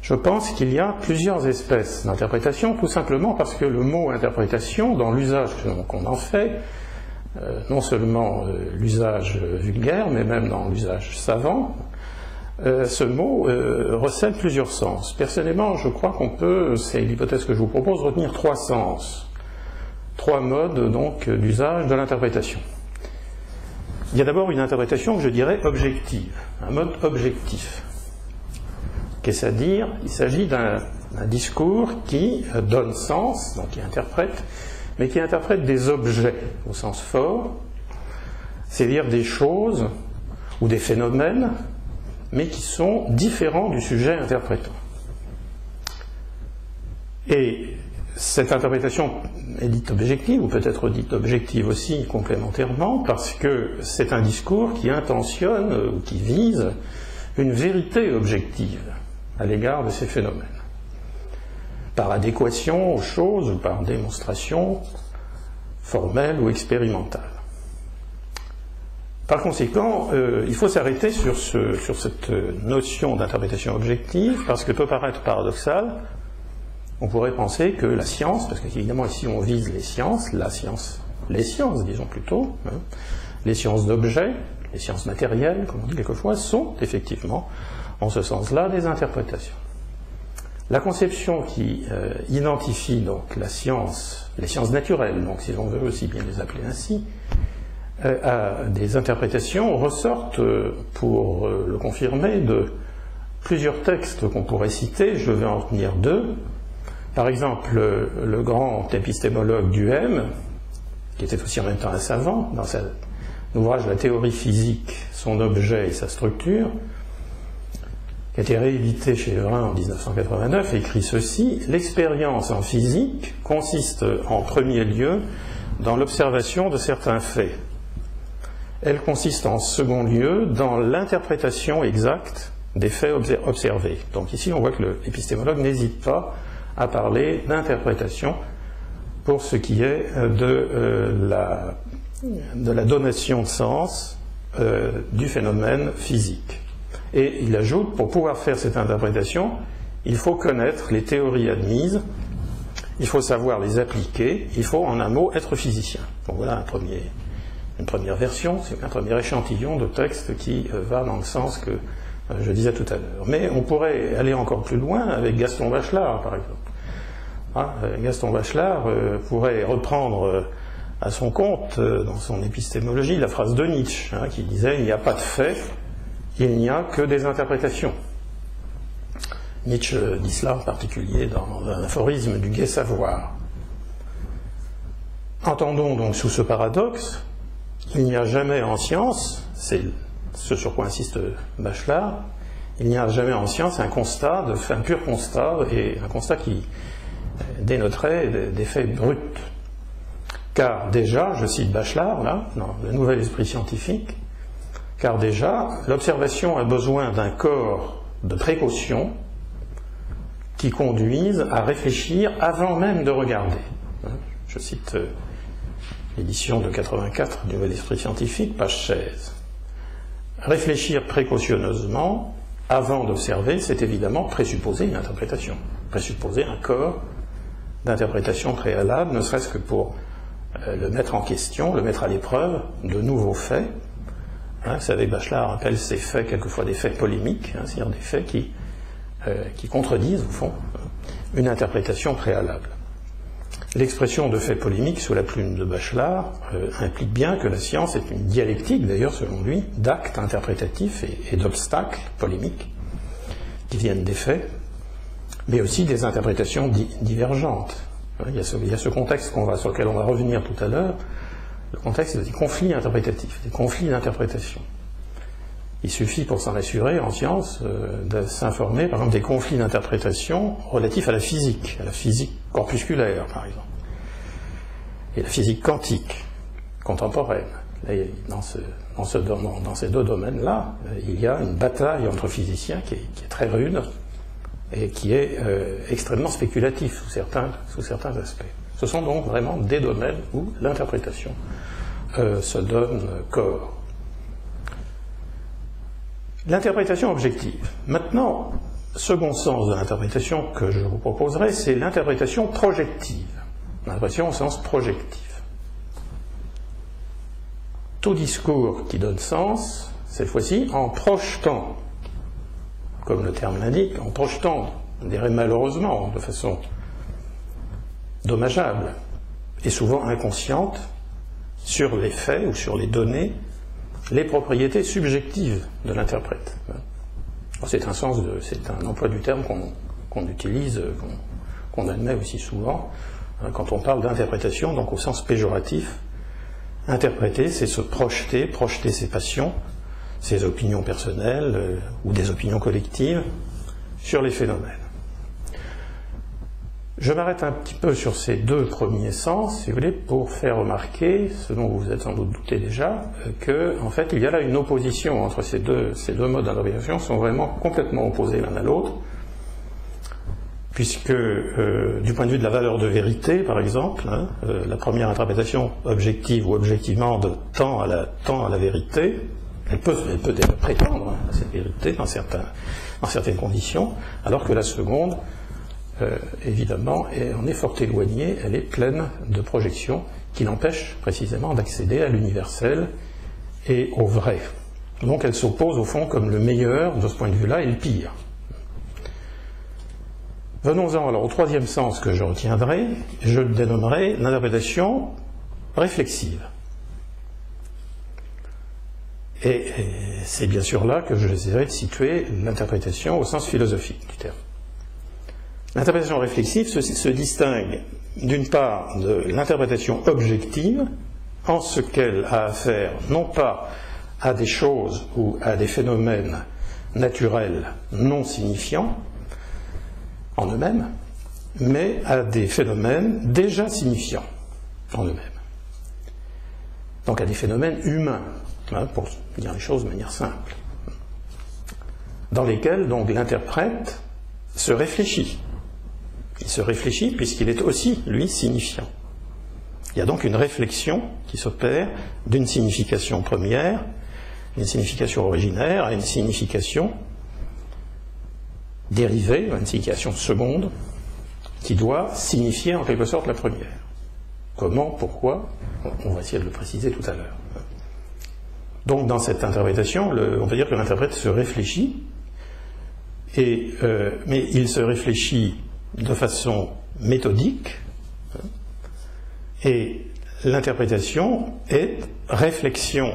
Je pense qu'il y a plusieurs espèces d'interprétation, tout simplement parce que le mot interprétation, dans l'usage qu'on en fait, non seulement l'usage vulgaire, mais même dans l'usage savant, ce mot recèle plusieurs sens. Personnellement, je crois qu'on peut, c'est l'hypothèse que je vous propose, retenir trois sens, trois modes donc d'usage de l'interprétation. Il y a d'abord une interprétation que je dirais objective, un mode objectif. Qu'est-ce à dire? Il s'agit d'un discours qui donne sens, donc qui interprète, mais qui interprète des objets au sens fort, c'est-à-dire des choses ou des phénomènes, mais qui sont différents du sujet interprétant. Et cette interprétation est dite objective, ou peut-être dite objective aussi complémentairement, parce que c'est un discours qui intentionne ou qui vise une vérité objective à l'égard de ces phénomènes, par adéquation aux choses ou par démonstration formelle ou expérimentale. Par conséquent, il faut s'arrêter sur cette notion d'interprétation objective, parce que peut paraître paradoxal, on pourrait penser que la science, parce qu'évidemment ici on vise les sciences, les sciences disons plutôt, les sciences d'objets, les sciences matérielles, comme on dit quelquefois, sont effectivement, en ce sens-là, des interprétations. La conception qui identifie donc la science, les sciences naturelles, donc si l'on veut aussi bien les appeler ainsi, à des interprétations ressortent, pour le confirmer, de plusieurs textes qu'on pourrait citer. Je vais en retenir deux. Par exemple, le grand épistémologue Duhem, qui était aussi en même temps un savant, dans son ouvrage La théorie physique, son objet et sa structure, qui a été réédité chez Evrin en 1989, écrit ceci: « L'expérience en physique consiste en premier lieu dans l'observation de certains faits. Elle consiste en second lieu dans l'interprétation exacte des faits observés. » Donc ici on voit que l'épistémologue n'hésite pas à parler d'interprétation pour ce qui est de la donation de sens du phénomène physique. Et il ajoute, pour pouvoir faire cette interprétation, il faut connaître les théories admises, il faut savoir les appliquer, il faut en un mot être physicien. Donc voilà une première version, c'est un premier échantillon de texte qui va dans le sens que je disais tout à l'heure. Mais on pourrait aller encore plus loin avec Gaston Bachelard, par exemple. Gaston Bachelard pourrait reprendre à son compte, dans son épistémologie, la phrase de Nietzsche, qui disait « Il n'y a pas de fait, il n'y a que des interprétations ». Nietzsche dit cela en particulier dans un aphorisme du Gai Savoir. Entendons donc sous ce paradoxe, il n'y a jamais en science, c'est ce sur quoi insiste Bachelard, il n'y a jamais en science un pur constat, et un constat qui dénoterait des faits bruts. Car déjà, je cite Bachelard, là, dans le Nouvel Esprit Scientifique, car déjà, l'observation a besoin d'un corps de précaution qui conduise à réfléchir avant même de regarder. Je cite l'édition de 84 du Nouvel Esprit Scientifique, page 16. Réfléchir précautionneusement avant d'observer, c'est évidemment présupposer une interprétation, présupposer un corps d'interprétation préalable, ne serait-ce que pour le mettre en question, le mettre à l'épreuve de nouveaux faits. Vous savez, Bachelard appelle ces faits quelquefois des faits polémiques, c'est-à-dire des faits qui contredisent, au fond, une interprétation préalable. L'expression de faits polémiques sous la plume de Bachelard implique bien que la science est une dialectique, d'ailleurs selon lui, d'actes interprétatifs et d'obstacles polémiques qui viennent des faits, mais aussi des interprétations divergentes. Il y a ce contexte sur lequel on va revenir tout à l'heure, le contexte des conflits interprétatifs, des conflits d'interprétation. Il suffit pour s'en assurer en science de s'informer par exemple des conflits d'interprétation relatifs à la physique corpusculaire par exemple, et la physique quantique contemporaine. Là, dans ces deux domaines-là, il y a une bataille entre physiciens qui est très rude et qui est extrêmement spéculatif sous certains aspects. Ce sont donc vraiment des domaines où l'interprétation se donne corps. L'interprétation objective. Maintenant, second sens de l'interprétation que je vous proposerai, c'est l'interprétation projective. L'interprétation au sens projectif. Tout discours qui donne sens, cette fois-ci, en projetant, comme le terme l'indique, en projetant, on dirait malheureusement, de façon dommageable, et souvent inconsciente, sur les faits ou sur les données, les propriétés subjectives de l'interprète. C'est un emploi du terme qu'on utilise, qu'on admet aussi souvent, quand on parle d'interprétation, donc au sens péjoratif. Interpréter, c'est se projeter ses passions, ses opinions personnelles ou des opinions collectives sur les phénomènes. Je m'arrête un petit peu sur ces deux premiers sens, si vous voulez, pour faire remarquer, ce dont vous vous êtes sans doute douté déjà, que, en fait, il y a là une opposition entre ces deux modes d'interprétation, sont vraiment complètement opposés l'un à l'autre, puisque, du point de vue de la valeur de vérité, par exemple, la première interprétation objective ou objectivement tend à la vérité, elle peut prétendre à cette vérité dans certaines conditions, alors que la seconde, évidemment, en est fort éloignée, elle est pleine de projections qui l'empêchent précisément d'accéder à l'universel et au vrai. Donc elle s'oppose au fond comme le meilleur de ce point de vue-là et le pire. Venons-en alors au troisième sens que je retiendrai, je le dénommerai l'interprétation réflexive. Et c'est bien sûr là que j'essaierai de situer l'interprétation au sens philosophique du terme. L'interprétation réflexive se distingue d'une part de l'interprétation objective, en ce qu'elle a affaire non pas à des choses ou à des phénomènes naturels non signifiants en eux-mêmes, mais à des phénomènes déjà signifiants en eux-mêmes. Donc à des phénomènes humains, pour dire les choses de manière simple, dans lesquels donc l'interprète se réfléchit. Il se réfléchit puisqu'il est aussi, lui, signifiant. Il y a donc une réflexion qui s'opère d'une signification première, une signification originaire, à une signification dérivée, une signification seconde, qui doit signifier en quelque sorte la première. Comment, pourquoi, on va essayer de le préciser tout à l'heure. Donc dans cette interprétation, on peut dire que l'interprète se réfléchit, mais il se réfléchit de façon méthodique, et l'interprétation est réflexion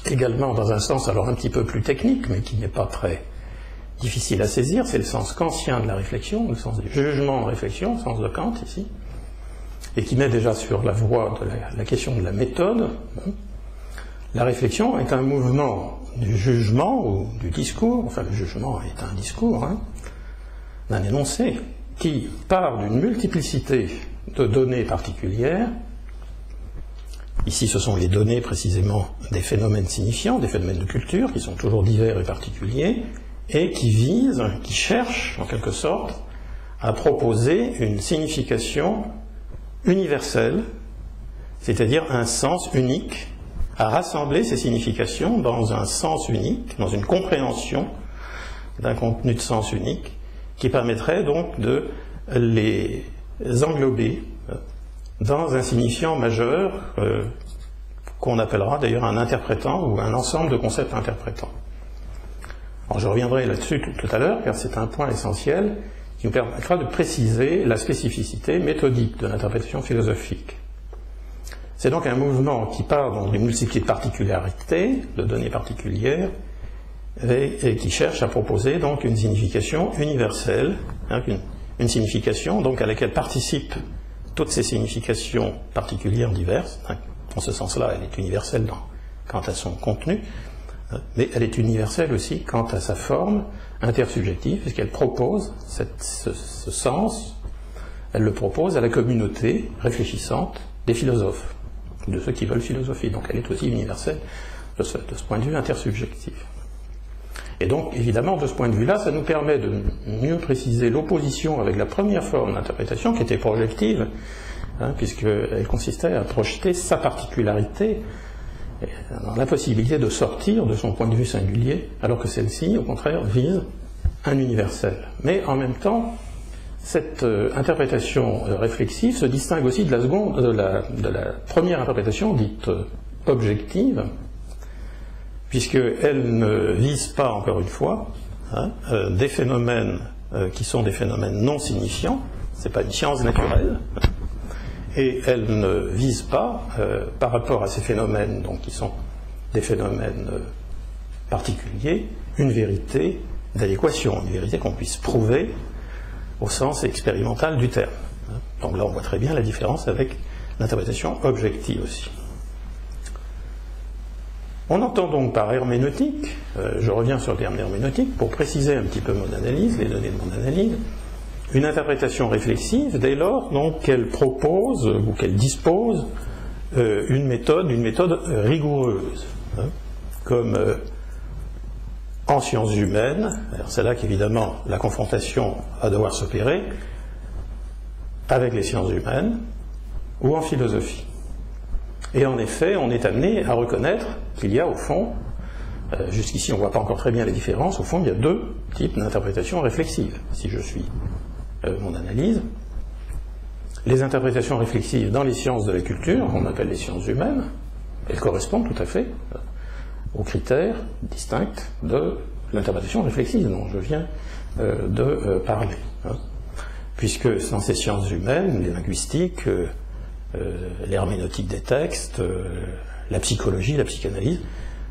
également dans un sens alors un petit peu plus technique, mais qui n'est pas très difficile à saisir, c'est le sens kantien de la réflexion, le sens du jugement en réflexion, le sens de Kant ici, et qui met déjà sur la voie de la question de la méthode. La réflexion est un mouvement du jugement ou du discours, enfin le jugement est un discours, d'un énoncé qui part d'une multiplicité de données particulières. Ici, ce sont les données précisément des phénomènes signifiants, des phénomènes de culture, qui sont toujours divers et particuliers, et qui visent, qui cherchent, en quelque sorte, à proposer une signification universelle, c'est-à-dire un sens unique, à rassembler ces significations dans un sens unique, dans une compréhension d'un contenu de sens unique, qui permettrait donc de les englober dans un signifiant majeur qu'on appellera d'ailleurs un interprétant ou un ensemble de concepts interprétants. Alors je reviendrai là-dessus tout à l'heure car c'est un point essentiel qui nous permettra de préciser la spécificité méthodique de l'interprétation philosophique. C'est donc un mouvement qui part dans une multiplicité de particularités, de données particulières, et qui cherche à proposer donc une signification universelle, une signification donc à laquelle participent toutes ces significations particulières diverses. En ce sens-là, elle est universelle quant à son contenu, mais elle est universelle aussi quant à sa forme intersubjective, puisqu'elle propose ce sens, elle le propose à la communauté réfléchissante des philosophes, de ceux qui veulent philosophie. Donc elle est aussi universelle de ce point de vue intersubjectif. Et donc, évidemment, de ce point de vue-là, ça nous permet de mieux préciser l'opposition avec la première forme d'interprétation, qui était projective, puisqu'elle consistait à projeter sa particularité dans l'impossibilité de sortir de son point de vue singulier, alors que celle-ci, au contraire, vise un universel. Mais en même temps, cette interprétation réflexive se distingue aussi de la première interprétation dite objective, puisqu'elle ne vise pas, encore une fois, des phénomènes qui sont des phénomènes non signifiants, ce n'est pas une science naturelle, et elle ne vise pas, par rapport à ces phénomènes donc, qui sont des phénomènes particuliers, une vérité d'adéquation, une vérité qu'on puisse prouver au sens expérimental du terme. Donc là, on voit très bien la différence avec l'interprétation objective aussi. On entend donc par herméneutique, je reviens sur le terme herméneutique pour préciser un petit peu mon analyse, les données de mon analyse, une interprétation réflexive dès lors qu'elle propose ou qu'elle dispose une méthode rigoureuse, comme en sciences humaines. C'est là qu'évidemment la confrontation va devoir s'opérer avec les sciences humaines ou en philosophie. Et en effet, on est amené à reconnaître qu'il y a au fond, jusqu'ici on ne voit pas encore très bien les différences, au fond il y a deux types d'interprétations réflexives, si je suis mon analyse. Les interprétations réflexives dans les sciences de la culture, qu'on appelle les sciences humaines, elles correspondent tout à fait aux critères distincts de l'interprétation réflexive dont je viens de parler. Puisque dans ces sciences humaines, les linguistiques, l'herméneutique des textes, la psychologie, la psychanalyse,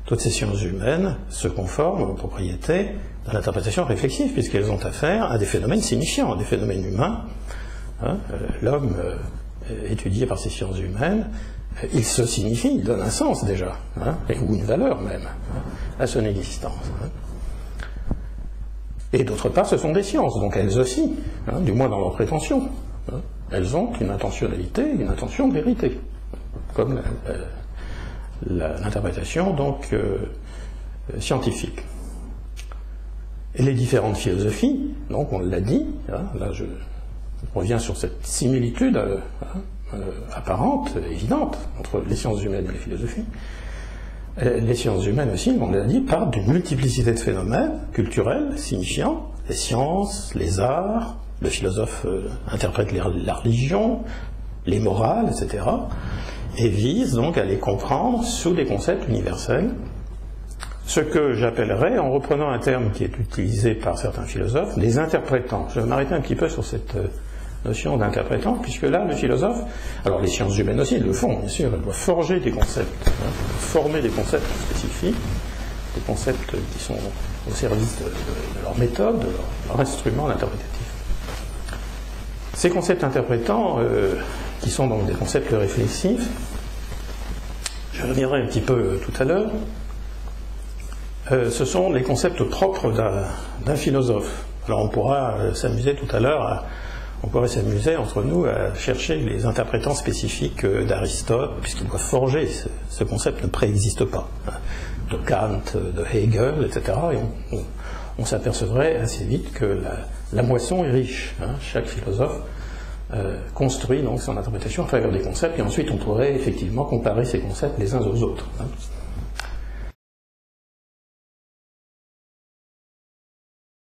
toutes ces sciences humaines se conforment aux propriétés de l'interprétation réflexive, puisqu'elles ont affaire à des phénomènes signifiants, à des phénomènes humains. L'homme étudié par ces sciences humaines, il se signifie, il donne un sens déjà, ou une valeur même, à son existence. Et d'autre part, ce sont des sciences, donc elles aussi, du moins dans leur prétention, elles ont une intentionnalité, une intention de vérité, comme l'interprétation donc scientifique. Et les différentes philosophies, donc on l'a dit, là je reviens sur cette similitude apparente, évidente, entre les sciences humaines et les philosophies. Les sciences humaines aussi, on l'a dit, partent d'une multiplicité de phénomènes culturels, signifiants, les sciences, les arts, le philosophe interprète la religion, les morales, etc., et vise donc à les comprendre sous des concepts universels, ce que j'appellerais, en reprenant un terme qui est utilisé par certains philosophes, des interprétants. Je vais m'arrêter un petit peu sur cette notion d'interprétant, puisque là, le philosophe, alors les sciences humaines aussi, elles le font, bien sûr, elles doivent forger des concepts, former des concepts spécifiques, des concepts qui sont au service de leur méthode, de leur instrument interprétatif. Ces concepts interprétants, qui sont donc des concepts réflexifs, je reviendrai un petit peu tout à l'heure, ce sont les concepts propres d'un philosophe. Alors on pourra s'amuser tout à l'heure, on pourrait s'amuser entre nous à chercher les interprétants spécifiques d'Aristote, puisqu'il doit forger, ce concept ne préexiste pas, de Kant, de Hegel, etc. Et on s'apercevrait assez vite que la moisson est riche. Chaque philosophe construit donc son interprétation à travers des concepts, et ensuite on pourrait effectivement comparer ces concepts les uns aux autres.